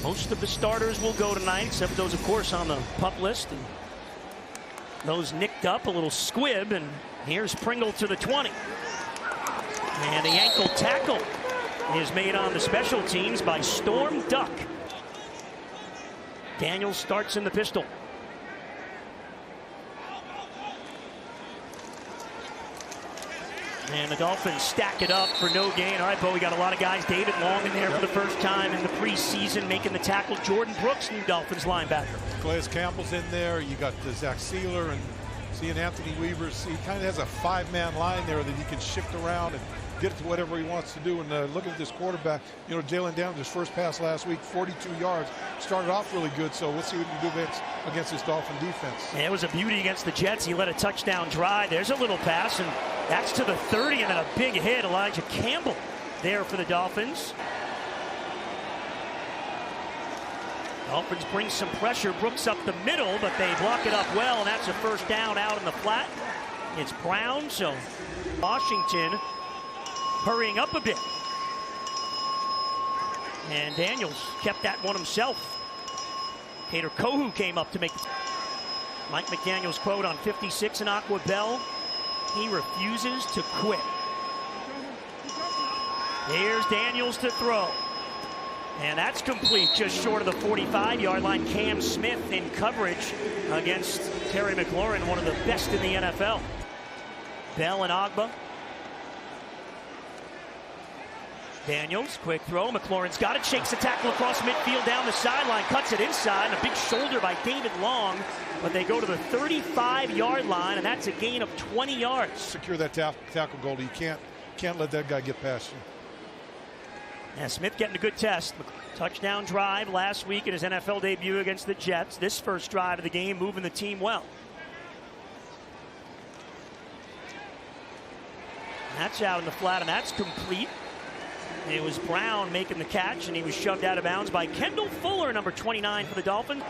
Most of the starters will go tonight, except for those, of course, on the PUP list. And those nicked up, a little squib, and here's Pringle to the 20. And the ankle tackle is made on the special teams by Storm Duck. Daniels starts in the pistol. And the Dolphins stack it up for no gain. All right, Bo, we got a lot of guys. David Long in there for the first time in the preseason, making the tackle. Jordan Brooks, new Dolphins linebacker. Calais Campbell's in there. You got Zach Sealer and seeing Anthony Weaver. He kind of has a five-man line there that he can shift around and get it to whatever he wants to do. And looking at this quarterback, you know, Jalen Downs, his first pass last week, 42 yards. Started off really good, so we'll see what he can do against this Dolphin defense. Yeah, it was a beauty against the Jets. He let a touchdown drive. There's a little pass, and that's to the 30, and then a big hit. Elijah Campbell there for the Dolphins. Dolphins bring some pressure. Brooks up the middle, but they block it up well, and that's a first down out in the flat. It's Brown, so Washington hurrying up a bit. And Daniels kept that one himself. Kader Kohu came up to make Mike McDaniel's quote on 56 in Aqua Bell. He refuses to quit. Here's Daniels to throw. And that's complete, just short of the 45-yard line. Cam Smith in coverage against Terry McLaurin, one of the best in the NFL. Bell and Agba. Daniels, quick throw. McLaurin's got it, shakes the tackle across midfield down the sideline, cuts it inside, and a big shoulder by David Long. But they go to the 35-yard line, and that's a gain of 20 yards. Secure that tackle, Goldie. You can't let that guy get past you. Yeah, Smith getting a good test. Touchdown drive last week in his NFL debut against the Jets. This first drive of the game, moving the team well. That's out in the flat, and that's complete. It was Brown making the catch, and he was shoved out of bounds by Kendall Fuller, number 29 for the Dolphins.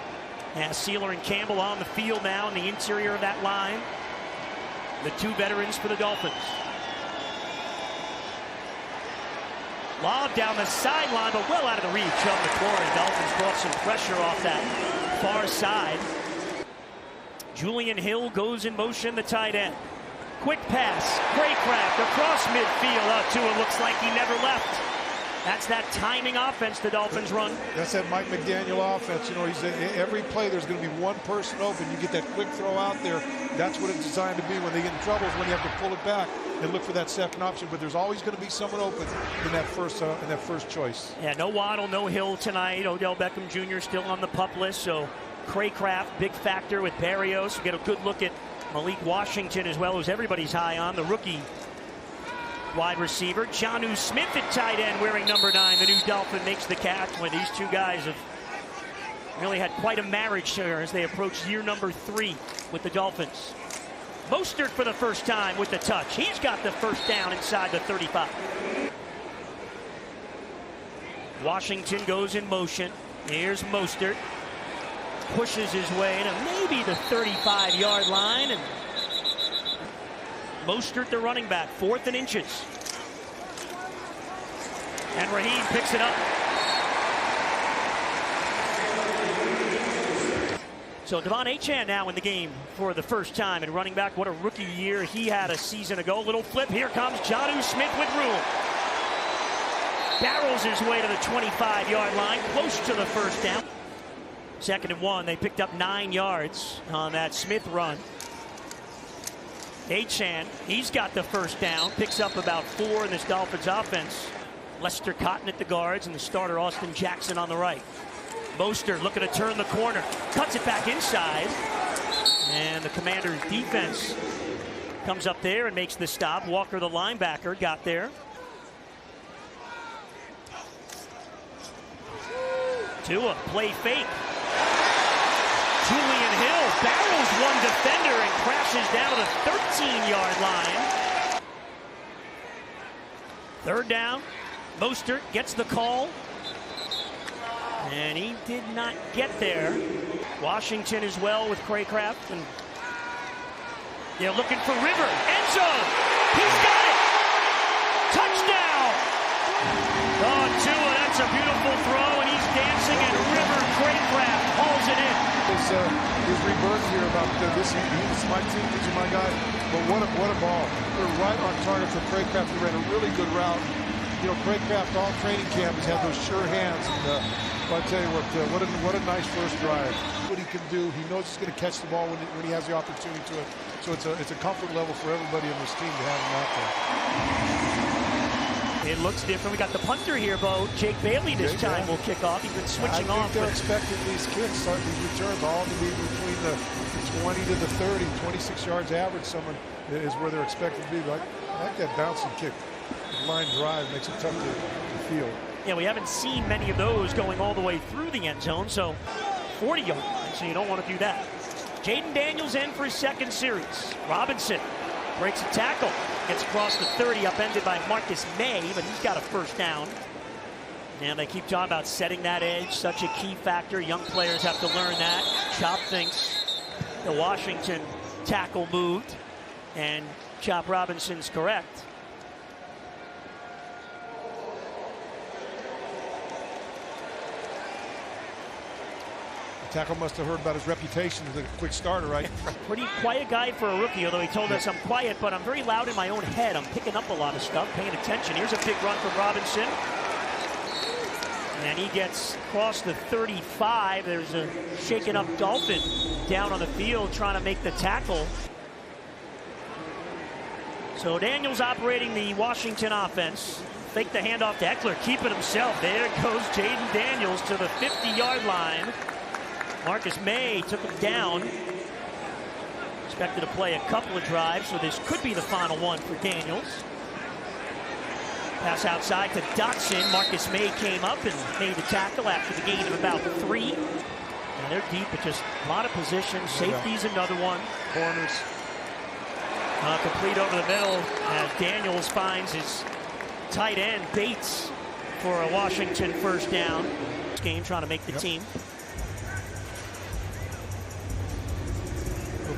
Yeah, Sealer and Campbell on the field now in the interior of that line. The two veterans for the Dolphins. Lob down the sideline, but well out of the reach of McLaurin. Dolphins brought some pressure off that far side. Julian Hill goes in motion, the tight end. Quick pass, Craycraft across midfield. Tua looks like he never left. That's that timing offense the Dolphins run. That's that Mike McDaniel offense. You know, every play there's going to be one person open. You get that quick throw out there. That's what it's designed to be. When they get in trouble is when you have to pull it back and look for that second option. But there's always going to be someone open in that first choice. Yeah, no Waddle, no Hill tonight. Odell Beckham Jr. still on the PUP list. So Craycraft, big factor with Barrios. We get a good look at Malik Washington as well, as everybody's high on, the rookie wide receiver. Jonnu Smith at tight end wearing number 9. The new Dolphin makes the catch. When these two guys have really had quite a marriage here as they approach year number 3 with the Dolphins. Mostert for the first time with the touch. He's got the first down inside the 35. Washington goes in motion. Here's Mostert. Pushes his way to maybe the 35-yard line. And Mostert, the running back, 4th and inches. And Raheem picks it up. So Devon Achane now in the game for the first time in running back. What a rookie year he had a season ago. Little flip. Here comes Jonnu Smith with room. Barrels his way to the 25-yard line, close to the first down. 2nd and 1. They picked up 9 yards on that Smith run. Achane, he's got the first down, picks up about 4 in this Dolphins offense. Lester Cotton at the guards and the starter Austin Jackson on the right. Mostert looking to turn the corner, cuts it back inside, and the Commanders defense comes up there and makes the stop. Walker, the linebacker, got there. Tua, play fake. Julian Hill barrels one defender and crashes down to the 13-yard line. 3rd down. Mostert gets the call. And he did not get there. Washington as well with Craycraft. And they're looking for River. End zone. He's got it. Touchdown. Oh, Tua, that's a beautiful throw, and he's dancing and his rebirth here about this. He's my team, these are my guys. But what a ball. They're right on target for Craycraft. They ran a really good route. You know, Craycraft all training camp has had those sure hands. And I'll tell you what a nice first drive. What he can do, he knows he's going to catch the ball when he has the opportunity to it. So it's a comfort level for everybody in this team to have him out there. It looks different. We got the punter here, Bo. Jake Bailey this time will kick off. He's been switching off. I think they're expecting these kicks, these returns, all to be between the 20 to the 30, 26 yards average. Someone is where they're expected to be. Like that bouncing kick, line drive makes it tough to field. Yeah, we haven't seen many of those going all the way through the end zone, so 40-yard line, so you don't want to do that. Jaden Daniels in for his second series. Robinson breaks a tackle, gets across the 30, upended by Marcus May, but he's got a first down. And they keep talking about setting that edge, such a key factor. Young players have to learn that. Chop thinks the Washington tackle moved, and Chop Robinson's correct. Tackle must have heard about his reputation as a quick starter, right? Pretty quiet guy for a rookie, although he told us I'm quiet, but I'm very loud in my own head. I'm picking up a lot of stuff, paying attention. Here's a big run from Robinson. And he gets across the 35. There's a shaken up Dolphin down on the field trying to make the tackle. So Daniels operating the Washington offense. Fake the handoff to Eckler, keeping himself. There goes Jaden Daniels to the 50-yard line. Marcus May took him down. Expected to play a couple of drives, so this could be the final one for Daniels. Pass outside to Dotson. Marcus May came up and made the tackle after the gain of about 3. And they're deep, but just a lot of positions. Safety's another one. Corners. Complete over the middle as Daniels finds his tight end, Bates, for a Washington first down. This game trying to make the team.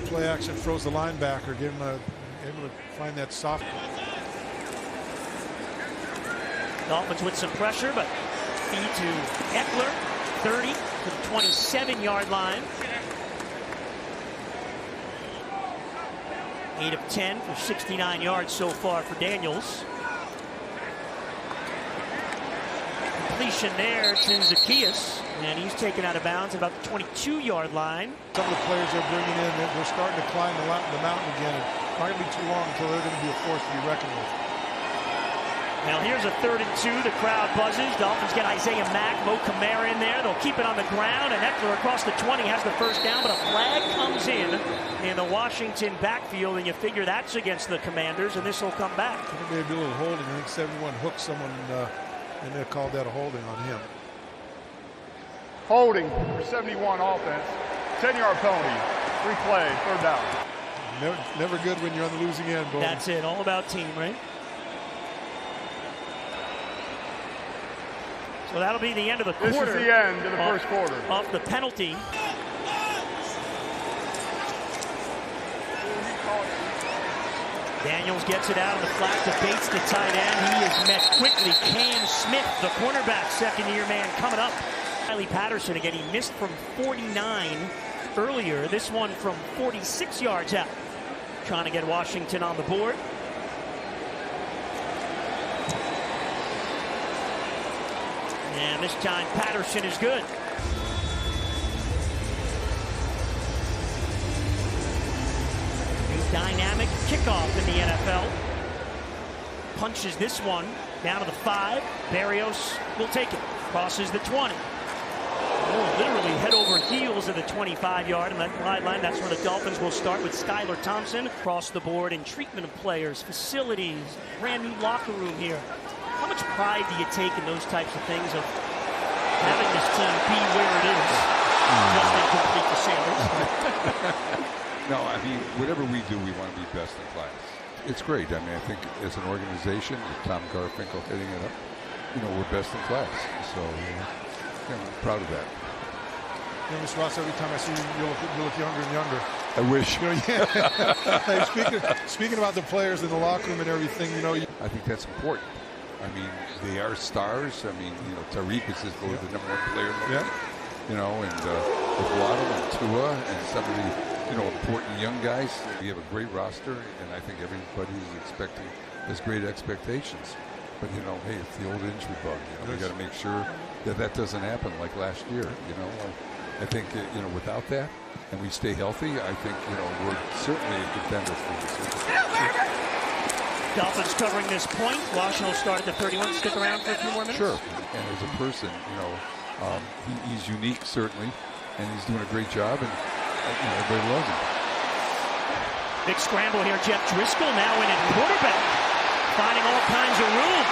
Play action throws the linebacker, give him able to find that soft. Dolphins with some pressure, but feed to Eckler, 30 to the 27-yard line. 8 of 10 for 69 yards so far for Daniels. Completion there to Zacchaeus, and he's taken out of bounds at about the 22-yard line. Some of the players they're bringing in, they're starting to climb the mountain again. It might be too long until they're going to be a force to be reckoned with. Now here's a 3rd and 2. The crowd buzzes. Dolphins get Isaiah Mack, Mo Kamara in there. They'll keep it on the ground, and Eckler across the 20 has the first down, but a flag comes in the Washington backfield, and you figure that's against the Commanders, and this will come back. Maybe a little holding. I think 71 hooked someone, and they called that a holding on him. Holding for 71 offense. 10-yard penalty. 3 play, 3rd down. Never good when you're on the losing end, Bo. That's it. All about team, right? So that'll be the end of the quarter. This is the end of the first quarter. Off the penalty. Daniels gets it out of the flat to Bates, the tight end. He is met quickly. Cam Smith, the cornerback, second-year man, coming up. Riley Patterson, again, he missed from 49 earlier. This one from 46 yards out. Trying to get Washington on the board. And this time Patterson is good. A dynamic kickoff in the NFL. Punches this one down to the 5. Barrios will take it. Crosses the 20. Oh, literally head over heels at the 25-yard line. That's where the Dolphins will start with Skylar Thompson. Across the board in treatment of players, facilities, brand new locker room here. How much pride do you take in those types of things of having this team be where it is? Just to complete the Sanders. No, I mean, whatever we do, we want to be best in class. It's great. I mean, I think as an organization, with Tom Garfinkel heading it up, you know, we're best in class. So, I'm proud of that. You know, Mr. Ross, every time I see you, you look younger and younger. I wish. You know, yeah. Hey, speaking about the players in the locker room and everything, you know. I think that's important. I mean, they are stars. I mean, you know, Tariq is the #1 player in the league. You know, and with Waddle and Tua and some of the important young guys. We have a great roster, and I think everybody's has great expectations. But hey, it's the old injury bug. We got to make sure that doesn't happen like last year. I think without that, and we stay healthy, I think we're certainly a contender for this. Dolphins covering this point. Washington will start at the 31. Stick around for a few more minutes. Sure. And as a person, he's unique certainly, and he's doing a great job, and everybody loves him. Big scramble here. Jeff Driscoll now in at quarterback, finding all kinds of room.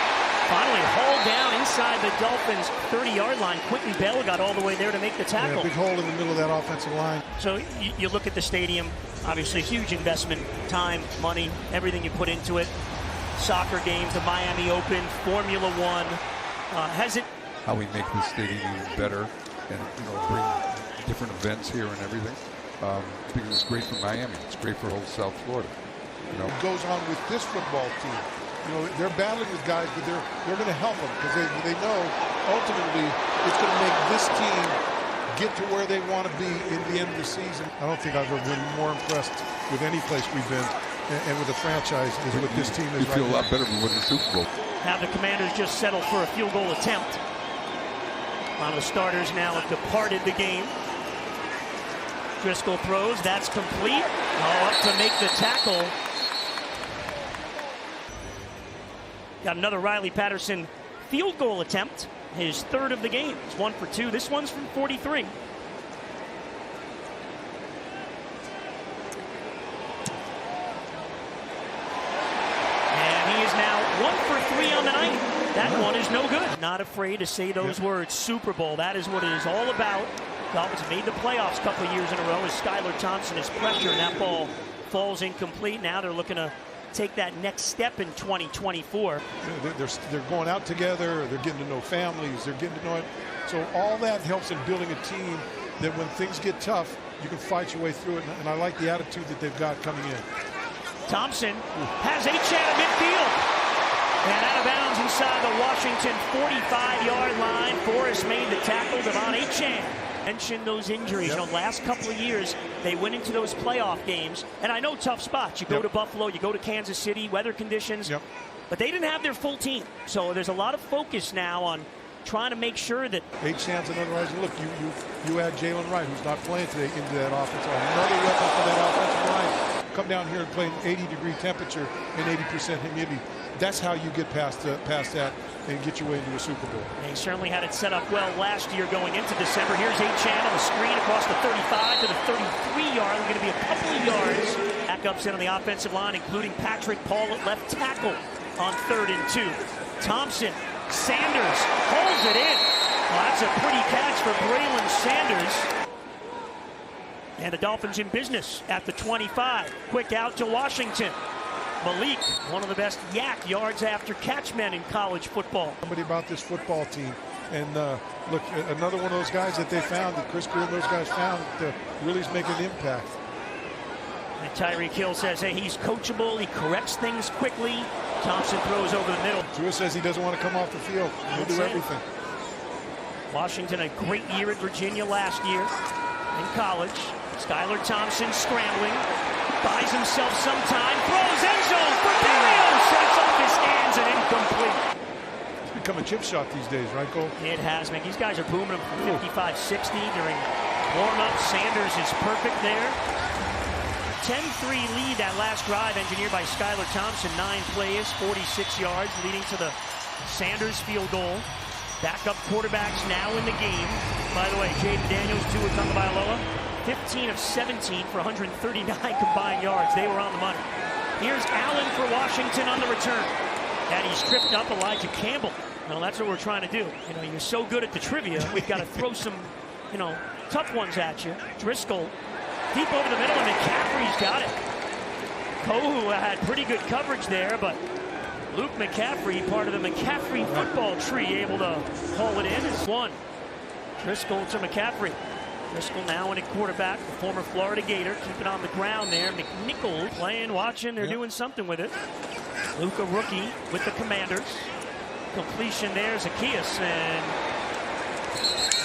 Finally hauled down inside the Dolphins' 30-yard line. Quentin Bell got all the way there to make the tackle. Yeah, big hole in the middle of that offensive line. So you look at the stadium, obviously huge investment, time, money, everything you put into it. Soccer games, the Miami Open, Formula One. Has it? How we make this stadium even better and bring different events here and everything. Because it's great for Miami. It's great for whole South Florida. What goes on with this football team? They're battling with guys, but they're going to help them because they know ultimately it's going to make this team get to where they want to be in the end of the season. I don't think I've ever been more impressed with any place we've been and with the franchise as with this team is. You feel a lot better than winning the Super Bowl. Now the Commanders just settled for a field goal attempt. A lot of the starters now have departed the game. Driscoll throws. That's complete. Up to make the tackle. Got another Riley Patterson field goal attempt. His third of the game. It's 1 for 2. This one's from 43. And he is now 1 for 3 on the night. That one is no good. Not afraid to say those words. Super Bowl. That is what it is all about. Dolphins made the playoffs a couple of years in a row as Skylar Thompson is pressure, and that ball falls incomplete. Now they're looking to take that next step in 2024. They're going out together. They're getting to know families. They're getting to know it. So all that helps in building a team that when things get tough, you can fight your way through it. And I like the attitude that they've got coming in. Thompson has Achane at midfield. And out of bounds inside the Washington 45-yard line. Forrest made the tackle. Devon Achane. Mentioned those injuries. Last couple of years, they went into those playoff games. And I know tough spots. You go to Buffalo, you go to Kansas City, weather conditions. But they didn't have their full team. So there's a lot of focus now on trying to make sure that Achane's another rising. Look, you add Jalen Wright, who's not playing today, into that offense. Another weapon for that offensive line. Come down here and play in 80-degree temperature and 80% humidity. That's how you get past that and get your way into a Super Bowl. They certainly had it set up well last year going into December. Here's Achane on the screen across the 35 to the 33-yard. We're going to be a couple of yards. Backups in on the offensive line, including Patrick Paul at left tackle on 3rd and 2. Thompson, Sanders holds it in. Well, that's a pretty catch for Braylon Sanders. And the Dolphins in business at the 25. Quick out to Washington. Malik, one of the best yak yards after catch men in college football. Somebody about this football team. And look, another one of those guys that they found, that Chris Greer and those guys found, that really is making an impact. And Tyreek Hill says, hey, he's coachable. He corrects things quickly. Thompson throws over the middle. Tua says he doesn't want to come off the field. He'll do everything. Washington, a great year at Virginia last year in college. Skylar Thompson scrambling. Buys himself some time. Throws end zone for Barrios. And it's off his hands and incomplete. It's become a chip shot these days, right, Cole? It has, man. These guys are booming them from 55-60 during warm-up. Sanders is perfect there. 10-3 lead that last drive engineered by Skylar Thompson. 9 plays, 46 yards, leading to the Sanders field goal. Backup quarterbacks now in the game. By the way, Jaden Daniels, Tua Tagovailoa, 15 of 17 for 139 combined yards. They were on the money. Here's Allen for Washington on the return. And he's tripped up Elijah Campbell. Well, that's what we're trying to do. You're so good at the trivia. We've got to throw some, tough ones at you. Driscoll deep over the middle, and McCaffrey's got it. Kohu had pretty good coverage there, but Luke McCaffrey, part of the McCaffrey football tree, able to haul it in. It's 1. Driscoll to McCaffrey. Driscoll now in at quarterback, the former Florida Gator, keeping on the ground there. McNichol playing, watching, they're doing something with it. Luke, a rookie with the Commanders. Completion there, Zacchaeus, and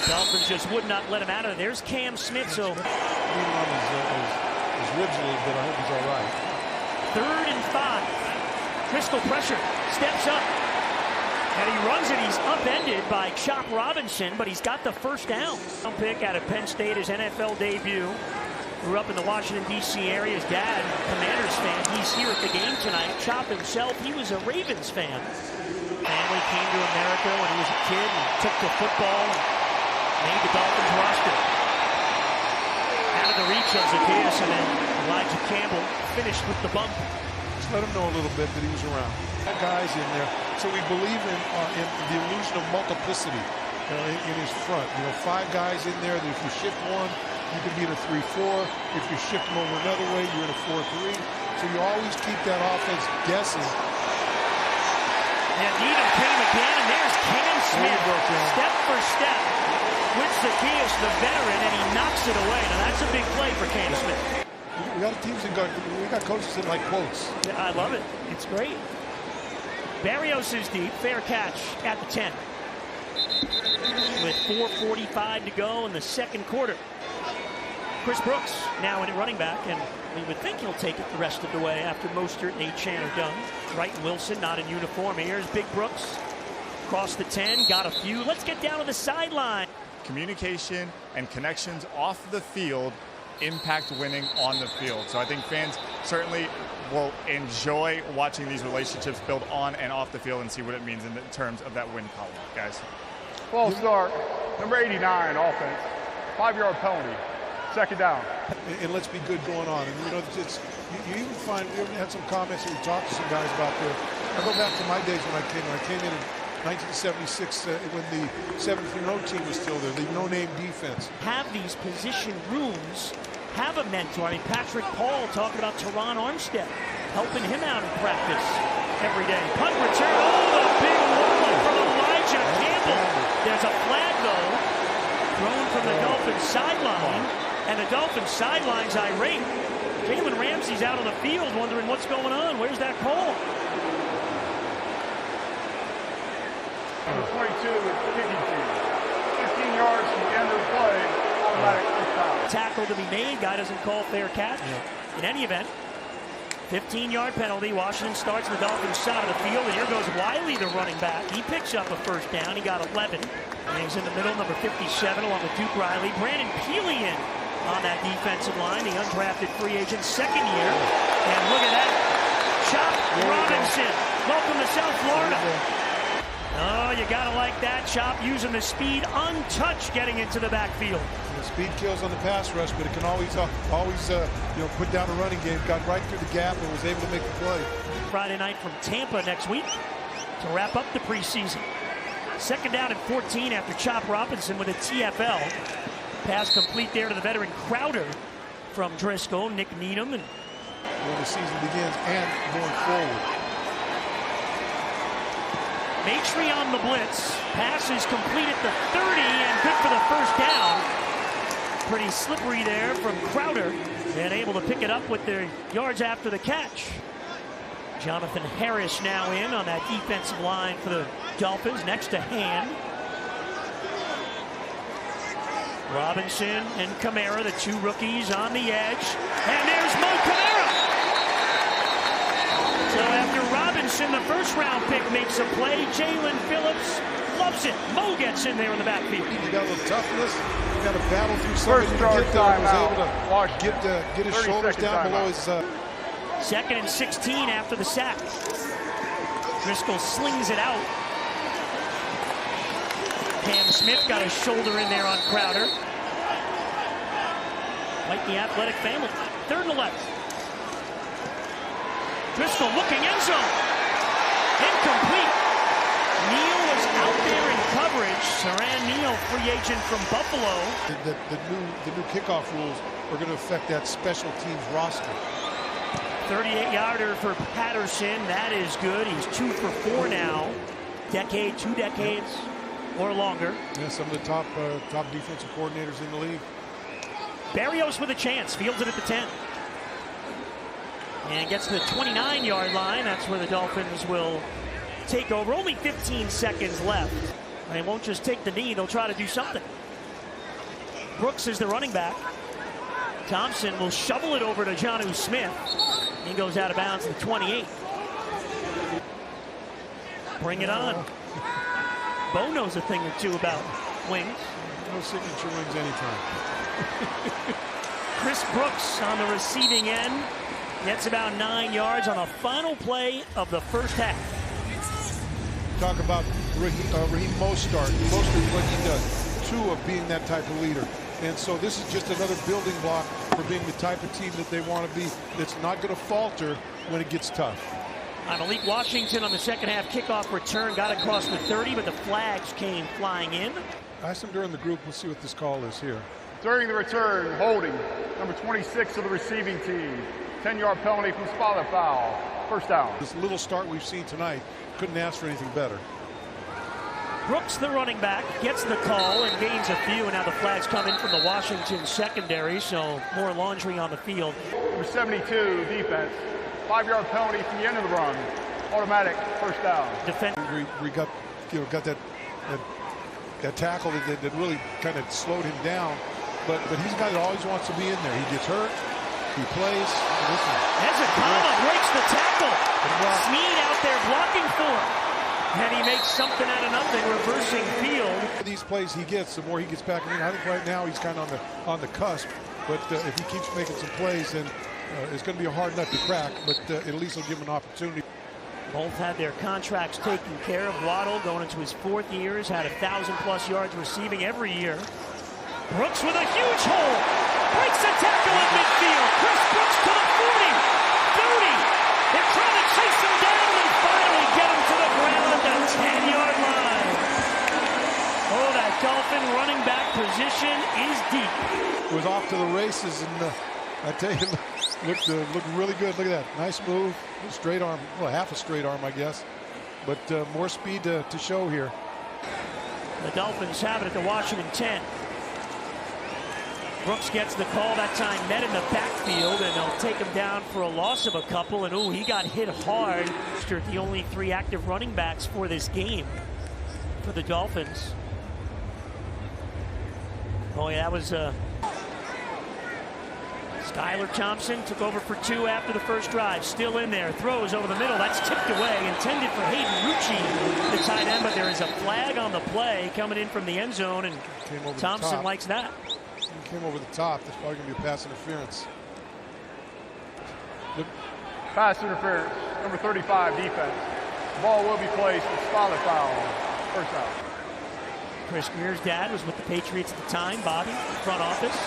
Dolphins just would not let him out of there. There's Cam Smith. So leaning on his ribs a little bit. I hope he's all right. 3rd and 5. Driscoll pressure, steps up, and he runs it. He's upended by Chop Robinson, but he's got the first down. Pick out of Penn State, his NFL debut. Grew up in the Washington, D.C. area. His dad, Commanders fan. He's here at the game tonight. Chop himself, he was a Ravens fan. Family came to America when he was a kid and took to football and made the Dolphins roster. Out of the reach of Zacchaeus, and then Elijah Campbell finished with the bump. Just let him know a little bit that he was around. Guys in there, so we believe in the illusion of multiplicity in his front. 5 guys in there that if you shift one, you can be in a 3-4. If you shift them over another way, you're in a 4-3. So you always keep that offense guessing. And Needham came again, and there's Cam Smith, step for step, with Zacchaeus, the veteran, and he knocks it away. Now that's a big play for Cam Smith. We got teams that we got coaches that like quotes. Yeah, I love it. It's great. Barrios is deep, fair catch at the 10. With 4:45 to go in the second quarter. Chris Brooks now in at running back, and we would think he'll take it the rest of the way after Mostert and Achane are done. Wright and Wilson not in uniform. Here's Big Brooks. Across the 10, got a few. Let's get down to the sideline. Communication and connections off the field impact winning on the field. So I think fans certainly will enjoy watching these relationships build on and off the field and see what it means in terms of that win column, guys. Well, start. Number 89, offense. 5-yard penalty. 2nd down. And let's be good going on. And you even find, we had some comments, and we talked to some guys about this. I go back to my days when I came in 1976 when the 7-0 team was still there, the no-name defense. Have these position rooms, have a mentor. I mean, Patrick Paul talking about Teron Armstead, helping him out in practice every day. Punt return, the big one from Elijah Campbell. There's a flag, though, thrown from the Dolphins sideline, and the Dolphins sideline's irate. Jalen Ramsey's out on the field wondering what's going on. Where's that call? Number 22 is kicking team. 15 yards from the end of the play. Automatic foul. Tackle to be made. Guy doesn't call fair catch. In any event, 15-yard penalty. Washington starts the Dolphins side of the field, and here goes Wiley, the running back. He picks up a first down. He got 11. And he's in the middle, number 57, along with Duke Riley. Brandon Pelian on that defensive line, the undrafted free agent, 2nd year. And look at that. Chop Robinson. Welcome to South Florida. Oh, you gotta like that. Chop using the speed, untouched, getting into the backfield. The speed kills on the pass rush, but it can always put down a running game. Got right through the gap and was able to make the play. Friday night from Tampa next week to wrap up the preseason. 2nd down and 14 after Chop Robinson with a TFL. Pass complete there to the veteran Crowder from Driscoll, Nick Needham. And when the season begins and going forward. Maitre on the blitz. Pass is complete at the 30 and good for the first down. Pretty slippery there from Crowder and able to pick it up with their yards after the catch. Jonathan Harris now in on that defensive line for the Dolphins next to Hand. Robinson and Kamara, the 2 rookies on the edge. And there's Mo Kamara. So after Robinson, the first-round pick, makes a play, Jalen Phillips loves it. Mo gets in there in the backfield. He's got a little toughness. He's got to battle through somebody to get there. He was able to get his shoulders down below his... 2nd and 16 after the sack. Driscoll slings it out. Cam Smith got his shoulder in there on Crowder. Like the athletic family. 3rd and 11. Driscoll looking end zone. Incomplete. Neal was out there in coverage. Saran Neal, free agent from Buffalo. The new kickoff rules are going to affect that special teams roster. 38-yarder for Patterson. That is good. He's 2 for 4 now. 2 decades or longer. Yeah, some of the top defensive coordinators in the league. Barrios with a chance. Fields it at the 10. And gets to the 29-yard line. That's where the Dolphins will take over. Only 15 seconds left. They won't just take the knee. They'll try to do something. Brooks is the running back. Thompson will shovel it over to Jonnu Smith. He goes out of bounds at the 28. Bring it on. Bo knows a thing or two about wings. No signature wings anytime. Chris Brooks on the receiving end gets about 9 yards on the final play of the first half. Talk about Raheem Mostert. Mostert, what he does, too, of being that type of leader. And so this is just another building block for being the type of team that they want to be, that's not going to falter when it gets tough. Malik Washington on the second half kickoff return got across the 30, but the flags came flying in. Ask him during the group. Let's see what this call is here. During the return, holding, number 26 of the receiving team. 10-yard penalty from spot foul. First down. This little start we've seen tonight, couldn't ask for anything better. Brooks, the running back, gets the call and gains a few, and now the flags come in from the Washington secondary, so more laundry on the field. Number 72, defense. 5-yard penalty from the end of the run. Automatic first down. We got that tackle that really kind of slowed him down, but he's a guy that always wants to be in there. He gets hurt, he plays. Ezekama breaks the tackle. Snead out there blocking for him. And he makes something out of nothing, reversing field. These plays he gets, the more he gets back in. I think right now he's kind of on the cusp, but if he keeps making some plays, then it's going to be a hard nut to crack, but at least he'll give him an opportunity. Both had their contracts taken care of. Waddle going into his 4th year, has had 1,000+ yards receiving every year. Brooks with a huge hole. Breaks the tackle in midfield. Chris Brooks to the 40. 30. They're trying to chase him down and finally get him to the ground at the 10-yard line. Oh, that Dolphin running back position is deep. It was off to the races, and I tell you, looked really good. Look at that. Nice move. Straight arm. Well, half a straight arm, I guess. But more speed to show here. The Dolphins have it at the Washington 10. Brooks gets the call that time, met in the backfield, and they'll take him down for a loss of a couple. And, ooh, he got hit hard. The only 3 active running backs for this game for the Dolphins. Oh, yeah, that was Skylar Thompson took over for 2 after the first drive. Still in there. Throws over the middle. That's tipped away. Intended for Hayden Rucci, the tight end, but there is a flag on the play coming in from the end zone, and Thompson likes that. He came over the top. That's probably going to be a pass interference. Pass interference. Number 35, defense. Ball will be placed with spot foul. First out. Chris Greer's dad was with the Patriots at the time. Bobby, front office.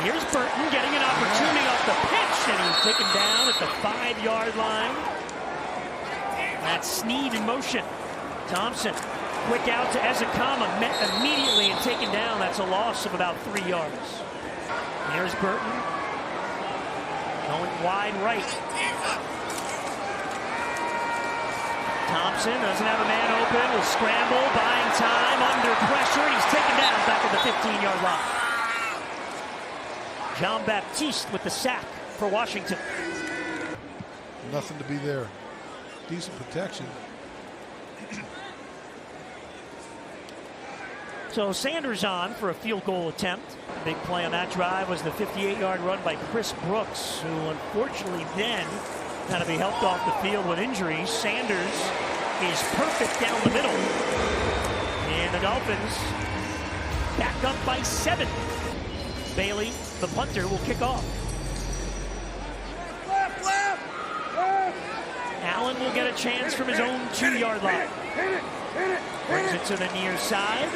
Here's Burton getting an opportunity off the pitch, and he's taken down at the 5-yard line. That's Snead in motion. Thompson, quick out to Ezekama, met immediately and taken down. That's a loss of about 3 yards. Here's Burton, going wide right. Thompson doesn't have a man open, will scramble, buying time, under pressure, and he's taken down back at the 15-yard line. Jean Baptiste with the sack for Washington. Nothing to be there. Decent protection. So Sanders on for a field goal attempt. Big play on that drive was the 58-yard run by Chris Brooks, who unfortunately then had to be helped off the field with injuries. Sanders is perfect down the middle. And the Dolphins back up by 7. Bailey, the punter, will kick off. Allen will get a chance from his own 2-yard line. Brings it to the near side.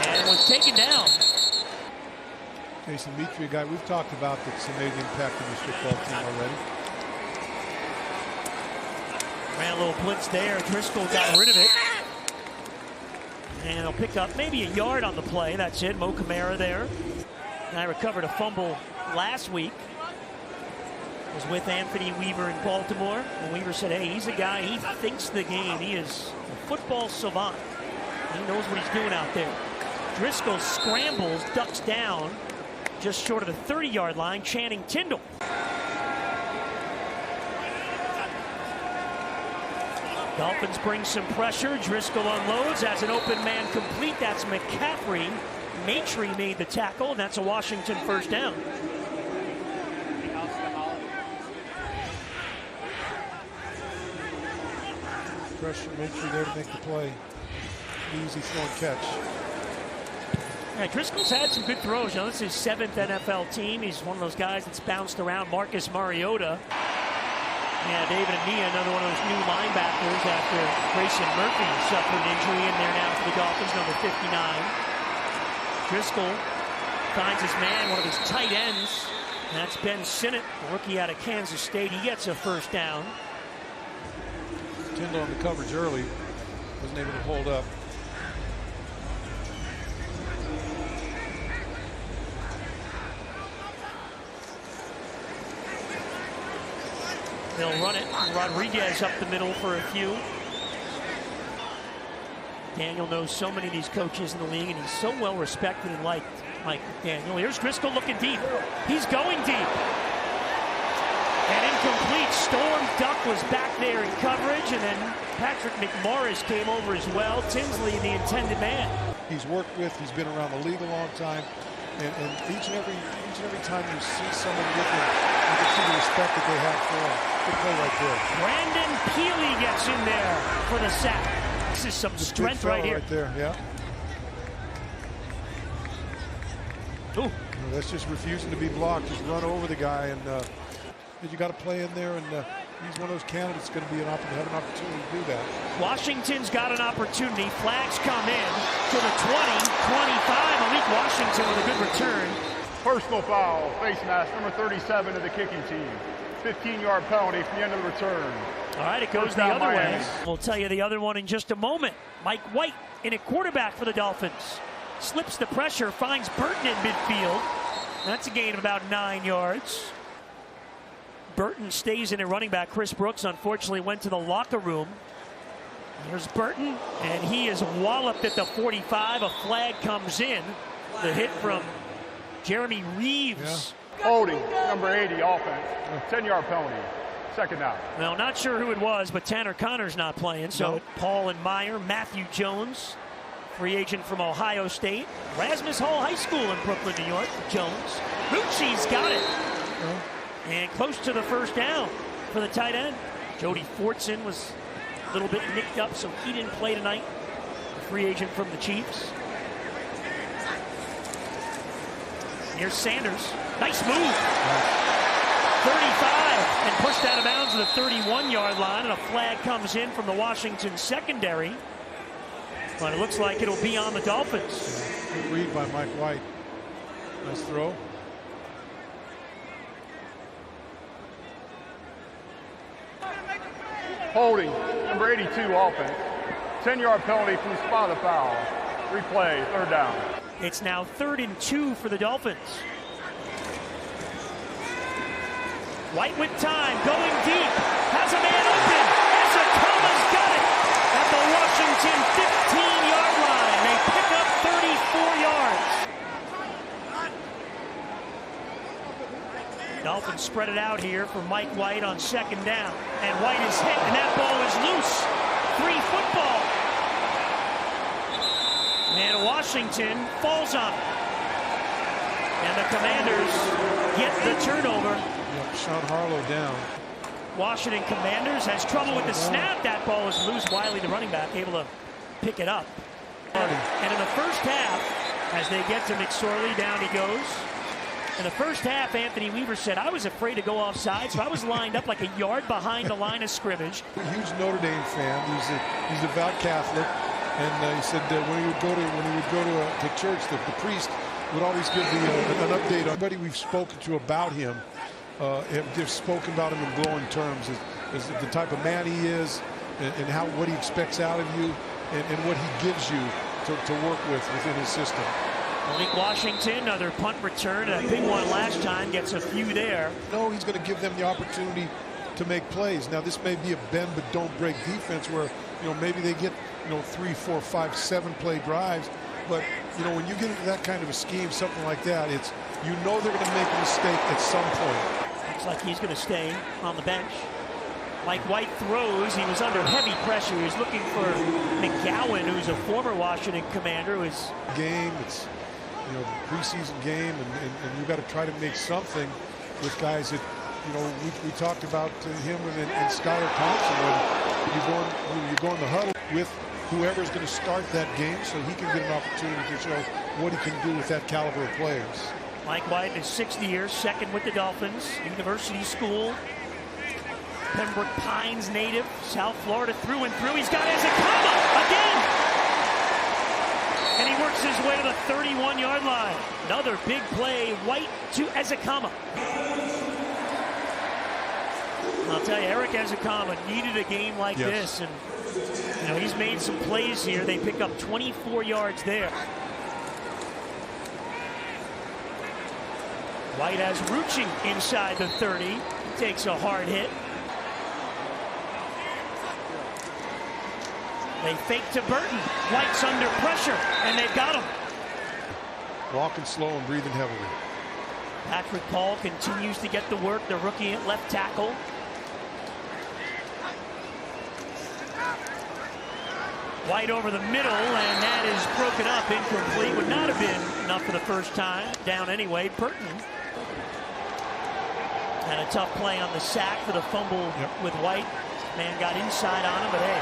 And was taken down. Jason Mitri, a guy we've talked about that's made an impact in this football team already. Ran a little blitz there. Driscoll got rid of it. And he'll pick up maybe a yard on the play. That's it. Mo Camara there. I recovered a fumble last week. Was with Anthony Weaver in Baltimore. And Weaver said, hey, he's a guy, he thinks the game. He is a football savant. He knows what he's doing out there. Driscoll scrambles, ducks down, just short of the 30-yard line. Channing Tindall. Dolphins bring some pressure. Driscoll unloads. That's an open man complete. That's McCaffrey. Maitre made the tackle, and that's a Washington first down. Pressure Maitre there to make the play. Easy throw and catch. Yeah, Driscoll's had some good throws. You know, this is his 7th NFL team. He's one of those guys that's bounced around. Marcus Mariota. Yeah, David Ania, another one of those new linebackers after Grayson Murphy suffered an injury in there now for the Dolphins, number 59. Driscoll finds his man, one of his tight ends. And that's Ben Sinnott, a rookie out of Kansas State. He gets a first down. Kendall on the coverage early. Wasn't able to hold up. They'll run it. Rodriguez up the middle for a few. Daniel knows so many of these coaches in the league, and he's so well respected and liked, Mike Daniel. Here's Driscoll looking deep. He's going deep. And incomplete. Storm Duck was back there in coverage, and then Patrick McMorris came over as well. Tinsley, the intended man. He's worked with, he's been around the league a long time, and each and every time you see someone with him, you can see the respect that they have for him. Good play right there. Brandon Peely gets in there for the sack. This is some strength right here. Right there, yeah. Ooh. That's just refusing to be blocked. Just run over the guy, and you got to play in there, and he's one of those candidates going to be have an opportunity to do that. Washington's got an opportunity. Flags come in to the 20, 25. Malik Washington with a good return. Personal foul, face mask, number 37 of the kicking team. 15-yard penalty from the end of the return. All right, it goes the other way. We'll tell you the other one in just a moment. Mike White, in a quarterback for the Dolphins. Slips the pressure, finds Burton in midfield. That's a gain of about 9 yards. Burton stays in at running back. Chris Brooks, unfortunately, went to the locker room. Here's Burton, and he is walloped at the 45. A flag comes in. The hit from Jeremy Reeves. Yeah. Holding, number 80, offense. 10-yard penalty. Second down. Well, not sure who it was, but Tanner Connor's not playing. So nope. Paul and Meyer, Matthew Jones, free agent from Ohio State. Rasmus Hall High School in Brooklyn, New York. Jones. Rucci's got it. And close to the first down for the tight end. Jody Fortson was a little bit nicked up, so he didn't play tonight. A free agent from the Chiefs. Here's Sanders. Nice move. 35 and pushed out of bounds at the 31-yard line, and a flag comes in from the Washington secondary. But it looks like it'll be on the Dolphins. Good read by Mike White. Nice throw. Holding, number 82, offense. 10-yard penalty from the spot of foul. Replay, third down. It's now 3rd and 2 for the Dolphins. White with time, going deep, has a man open. Esatola's got it at the Washington 15-yard line. They pick up 34 yards. Dolphins spread it out here for Mike White on second down. And White is hit, and that ball is loose. Free football. And Washington falls on it. And the Commanders get the turnover. Yep, Sean Harlow down. Washington Commanders has trouble with the snap. That ball is loose. Wiley, the running back, able to pick it up. And in the first half, as they get to McSorley, down he goes. In the first half, Anthony Weaver said, I was afraid to go offside, so I was lined up like a yard behind the line of scrimmage. A huge Notre Dame fan. He's a devout Catholic. And he said that when he would go to church, the priest would always give an update on everybody we've spoken to about him. They've spoken about him in glowing terms, as the type of man he is, and what he expects out of you, and what he gives you to work within his system. Malik Washington, another punt return, a big one last time, gets a few there. No, he's going to give them the opportunity to make plays. Now, this may be a bend but don't break defense where, maybe they get, 3, 4, 5, 7 play drives. But, when you get into that kind of a scheme, something like that, they're going to make a mistake at some point. Looks like he's going to stay on the bench. Mike White throws. He was under heavy pressure. He was looking for McGowan, who's a former Washington Commander. Game, it's preseason game, and you got to try to make something with guys that, we talked about him and Skylar Thompson when you go in the huddle with whoever's going to start that game, so he can get an opportunity to show what he can do with that caliber of players. Mike White is 6th year, second with the Dolphins, University School. Pembroke Pines native, South Florida through and through. He's got Ezekama again! And he works his way to the 31-yard line. Another big play, White to Ezekama. I'll tell you, Eric Ezekama needed a game like this, and he's made some plays here. They pick up 24 yards there. White has Ruching inside the 30. He takes a hard hit. They fake to Burton. White's under pressure, and they've got him. Walking slow and breathing heavily. Patrick Paul continues to get the work, the rookie at left tackle. White over the middle, and that is broken up, incomplete. Would not have been enough for the first time. Down anyway. Burton had a tough play on the sack for the fumble with White. Man got inside on him, but hey,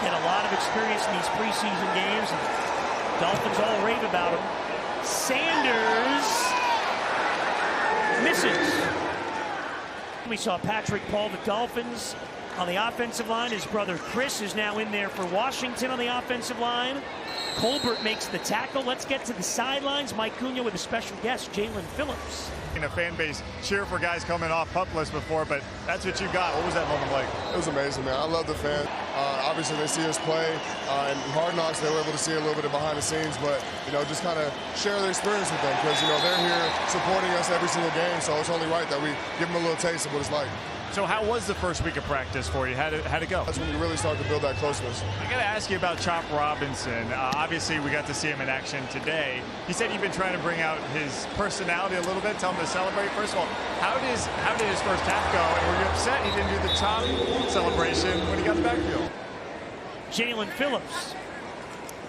get a lot of experience in these preseason games, and Dolphins all rave about him. Sanders misses. We saw Patrick Paul, the Dolphins, on the offensive line. His brother Chris is now in there for Washington on the offensive line. Colbert makes the tackle. Let's get to the sidelines. Mike Cunha with a special guest, Jalen Phillips. A fan base cheer for guys coming off pup list before, but that's what you got. What was that moment like? It was amazing, man. I love the fans. Obviously, they see us play. In Hard Knocks, they were able to see a little bit of behind the scenes, but, just kind of share their experience with them because, they're here supporting us every single game, so it's only right that we give them a little taste of what it's like. So how was the first week of practice for you? How'd it go? That's when you really start to build that closeness. I got to ask you about Chop Robinson. Obviously, we got to see him in action today. He said you've been trying to bring out his personality a little bit, tell him to celebrate. First of all, how did his first half go? And were you upset he didn't do the top celebration when he got the backfield? Jalen Phillips.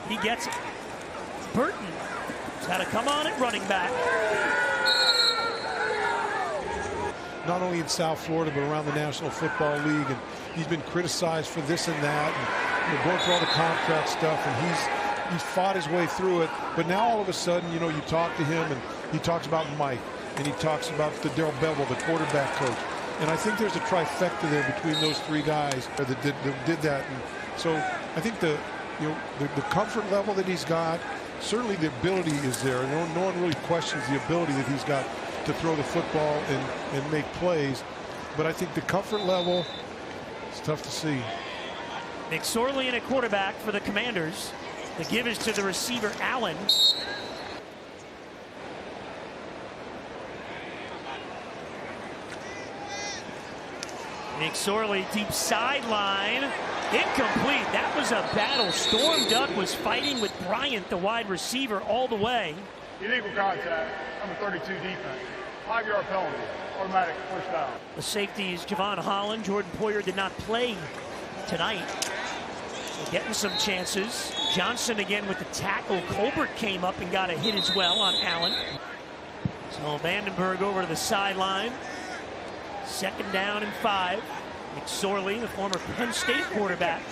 He gets it. Burton has had to come on at running back. Not only in South Florida, but around the National Football League, and he's been criticized for this and that, and going through all the contract stuff, and he's fought his way through it. But now all of a sudden, you talk to him, and he talks about Mike, and he talks about the Darrell Bevel, the quarterback coach, and I think there's a trifecta there between those three guys that did that. And so I think the comfort level that he's got, certainly the ability is there. No one really questions the ability that he's got to throw the football and make plays, but I think the comfort level is tough to see. McSorley in a quarterback for the Commanders. The give is to the receiver Allen. McSorley deep sideline, incomplete. That was a battle. Storm Duck was fighting with Bryant, the wide receiver, all the way. Illegal contact, number 32 defense. 5-yard penalty, automatic first down. The safety is Javon Holland. Jordan Poyer did not play tonight. So getting some chances. Johnson again with the tackle. Colbert came up and got a hit as well on Allen. So Vandenberg over to the sideline. 2nd down and 5. McSorley, the former Penn State quarterback.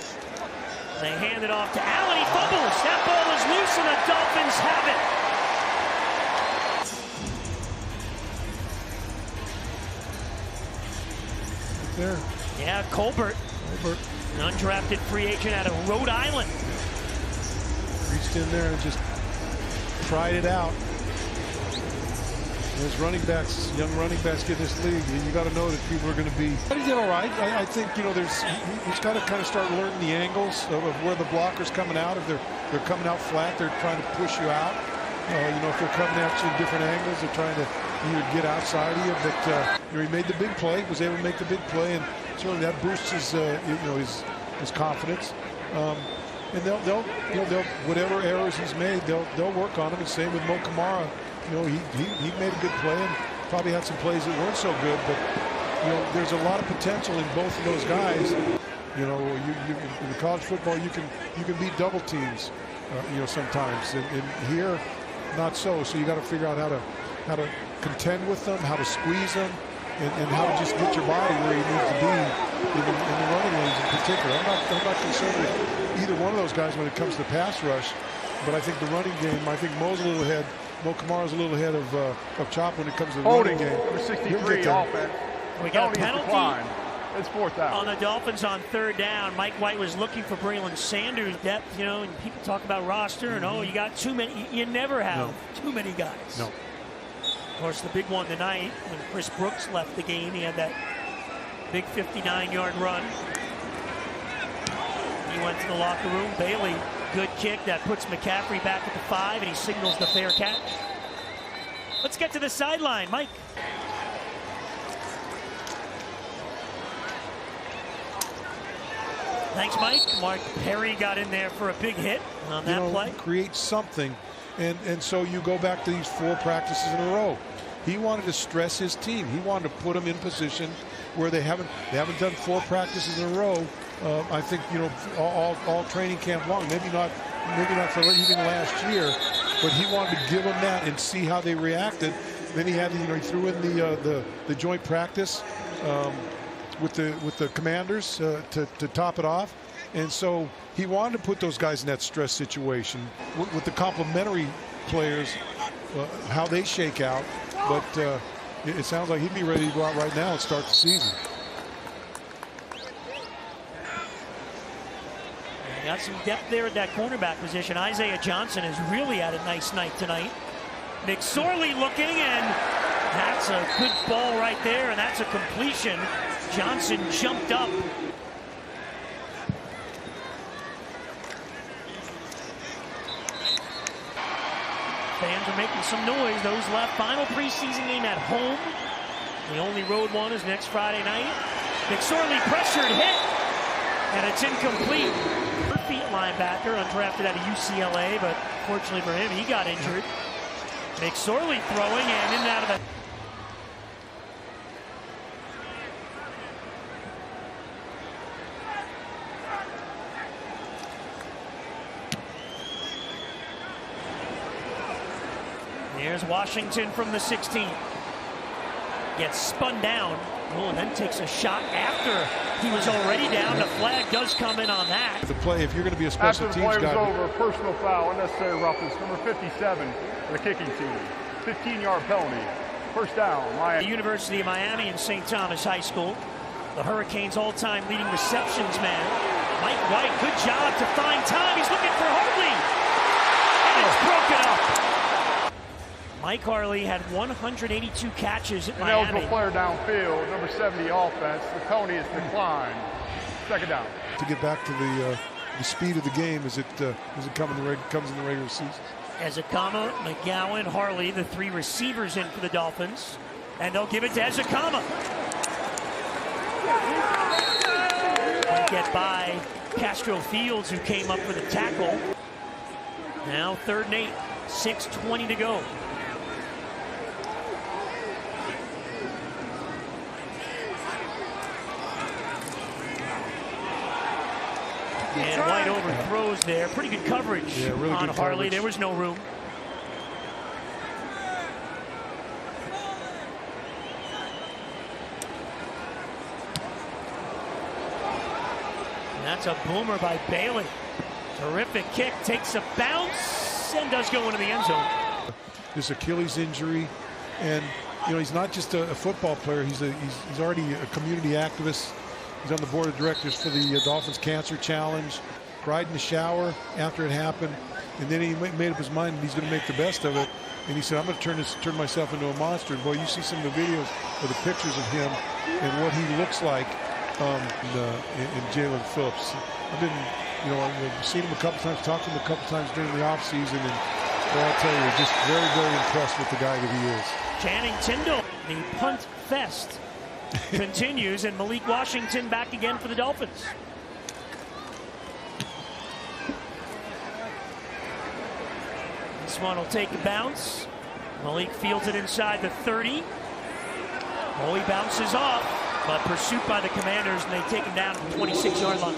They hand it off to Allen. He fumbles. That ball is loose and the Dolphins have it. There. Yeah, Colbert, an undrafted free agent out of Rhode Island. Reached in there and just tried it out. Those running backs, young running backs get in this league, you got to know that people are going to be. But he did all right. I think he's got to kind of start learning the angles of where the blocker's coming out. If they're coming out flat, they're trying to push you out. If they're coming at you in different angles, they're trying to get outside of you. But he made the big play, was able to make the big play, and certainly that boosts his confidence. And they'll whatever errors he's made, they'll work on him. And same with Mo Kamara. He made a good play and probably had some plays that weren't so good, but there's a lot of potential in both of those guys. In college football, you can beat double teams, sometimes. And here, not so. So you got to figure out how to contend with them, how to squeeze them, and how to just get your body where you need to be in the running lanes in particular. I'm not concerned with either one of those guys when it comes to pass rush, but I think the running game, I think Mo's a little ahead. Mo Kamara's a little ahead of Chop when it comes to the running game. Number 63 offense. We got a penalty. It's fourth down. On the Dolphins on third down. Mike White was looking for Braylon Sanders' depth, and people talk about roster and, you got too many. You never have too many guys. No. Of course, the big one tonight, when Chris Brooks left the game, he had that big 59-yard run. He went to the locker room. Bailey, good kick that puts McCaffrey back at the 5, and he signals the fair catch. Let's get to the sideline. Mike. Thanks, Mike. Mark Perry got in there for a big hit on that play. Create something, and so you go back to these 4 practices in a row. He wanted to stress his team. He wanted to put them in position where they haven't done 4 practices in a row. I think all training camp long. Maybe not for even last year, but he wanted to give them that and see how they reacted. Then he had he threw in the joint practice. With the Commanders to top it off, and so he wanted to put those guys in that stress situation with the complementary players, how they shake out. But it sounds like he'd be ready to go out right now and start the season. Got some depth there at that cornerback position. Isaiah Johnson has really had a nice night tonight. McSorley looking, and that's a good ball right there, and that's a completion. Johnson jumped up. Fans are making some noise. Those left. Final preseason game at home. The only road one is next Friday night. McSorley pressured, hit, and it's incomplete. Feet linebacker, undrafted out of UCLA, but fortunately for him, he got injured. McSorley throwing and in and out of the. Here's Washington from the 16. Gets spun down. Oh, and then takes a shot after he was already down. The flag does come in on that. The play, if you're going to be a special teams guy. After the play was over, personal foul, unnecessary roughness, number 57 for the kicking team. 15-yard penalty. First down, Miami. The University of Miami and St. Thomas High School. The Hurricanes' all-time leading receptions man. Mike White, good job to find time. He's looking for Hartley. And it's broken up. Mike Hartley had 182 catches at Miami. Eligible player downfield, number 70 offense. The penalty is declined. Second down. To get back to the speed of the game as it comes in the regular season. Ezekama, McGowan, Hartley, the 3 receivers in for the Dolphins, and they'll give it to Ezekama. Won't get by Castro Fields, who came up with a tackle. Now 3rd and 8, 6:20 to go. And White overthrows there. Pretty good coverage really on good Hartley. coverage. There was no room. And that's a boomer by Bailey. Terrific kick. Takes a bounce and does go into the end zone. This Achilles injury, and he's not just a football player. He's already a community activist. He's on the board of directors for the Dolphins Cancer Challenge. Cried in the shower after it happened, and then he made up his mind he's going to make the best of it. And he said, "I'm going to turn myself into a monster." And boy, you see some of the videos or the pictures of him and what he looks like in Jalen Phillips. I've been, I've seen him a couple times, talked to him a couple times during the offseason, and I'll tell you, just very, very impressed with the guy that he is. Channing Tindall, the punt fest continues, and Malik Washington back again for the Dolphins. This one will take a bounce. Malik fields it inside the 30. Oh, he bounces off, but pursuit by the Commanders, and they take him down to the 26-yard line.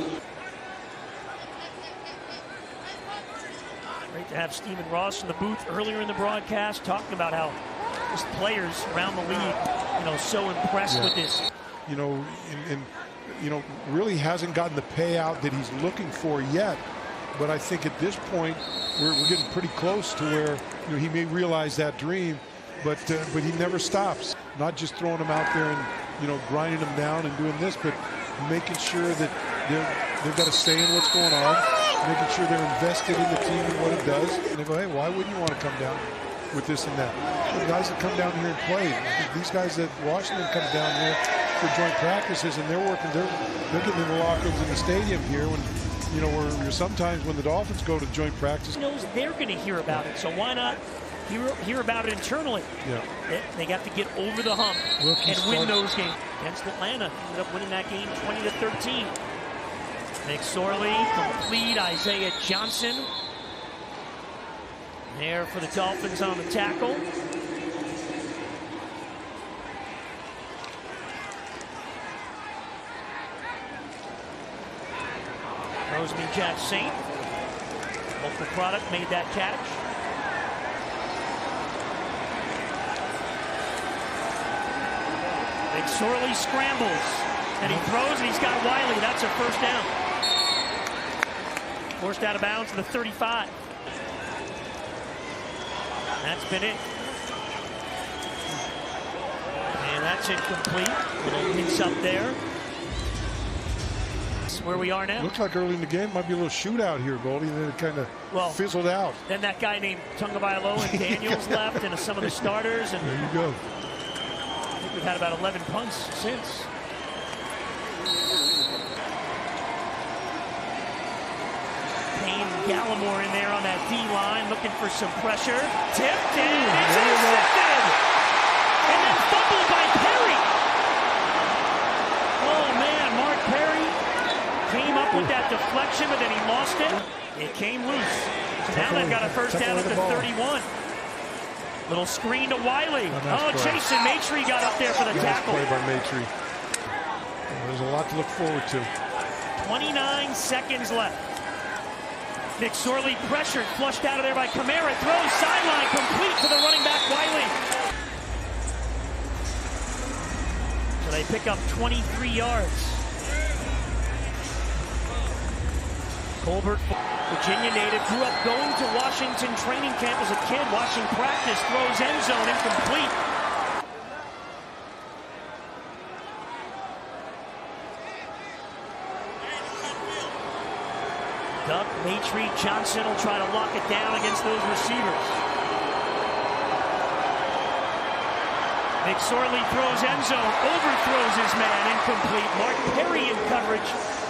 Great to have Stephen Ross in the booth earlier in the broadcast talking about how just players around the league, so impressed with this. And really hasn't gotten the payout that he's looking for yet. But I think at this point, we're getting pretty close to where he may realize that dream, but he never stops. Not just throwing them out there and grinding them down and doing this, but making sure that they've got to stay in what's going on, making sure they're invested in the team and what it does. And they go, hey, why wouldn't you want to come down with this and that? The guys that come down here and play, these guys that Washington come down here for joint practices, and they're working, they're getting in the locker rooms in the stadium here when, where sometimes when the Dolphins go to joint practice. Knows they're going to hear about it, so why not hear about it internally? Yeah. They got to get over the hump and win those games. Against Atlanta, ended up winning that game 20-13. McSorley, complete. Isaiah Johnson there for the Dolphins on the tackle. Rosemary Jack Saint, local product, made that catch. McSorley scrambles, and he throws, and he's got Wiley. That's a first down. Forced out of bounds to the 35. That's been it. And that's incomplete. Little hints up there. That's where we are now. Looks like early in the game might be a little shootout here, Goldie, and then it kind of fizzled out. Then that guy named Tungavailoa and Daniels left, and some of the starters. And there you go. I think we've had about 11 punts since. Payne and Gallimore in there on that D-line, looking for some pressure. Tipped, and it's intercepted! And then fumbled by Perry! Oh, man, Mark Perry came up with that deflection, but then he lost it. It came loose. So now they've got a first down at the 31. Little screen to Wiley. Jason Maitre got up there for the tackle. Play by Maitre. There's a lot to look forward to. 29 seconds left. McSorley pressured, flushed out of there by Kamara. Throws sideline, complete to the running back Wiley. So they pick up 23 yards. Colbert, Virginia native, grew up going to Washington training camp as a kid, watching practice, throws end zone, incomplete. Duck, Maitre, Johnson will try to lock it down against those receivers. McSorley throws end zone, overthrows his man, incomplete. Mark Perry in coverage.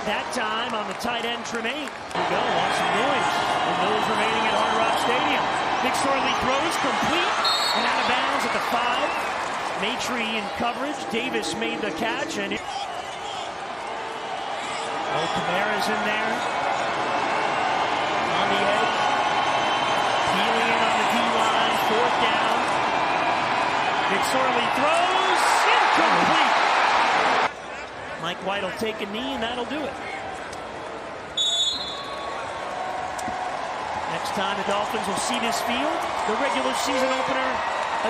That time on the tight end, Tremaine. Here we go, want some noise. And those remaining at Hard Rock Stadium. McSorley throws, complete, and out of bounds at the 5. Maitre in coverage. Davis made the catch, and Kamara's in there. On the edge. Healing in on the D-line, 4th down. McSorley throws, incomplete. Mike White will take a knee, and that'll do it. Next time the Dolphins will see this field, the regular season opener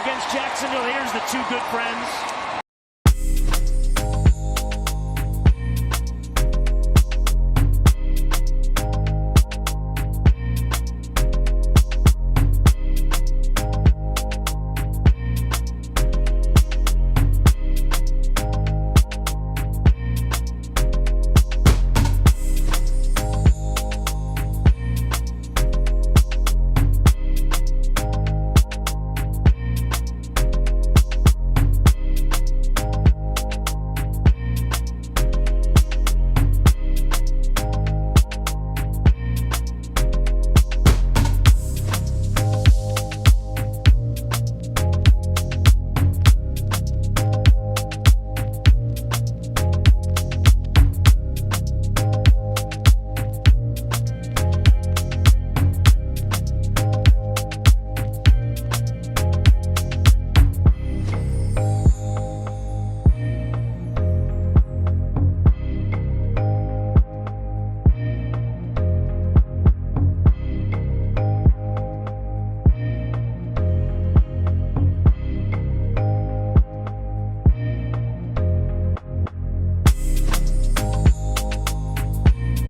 against Jacksonville. Here's the two good friends.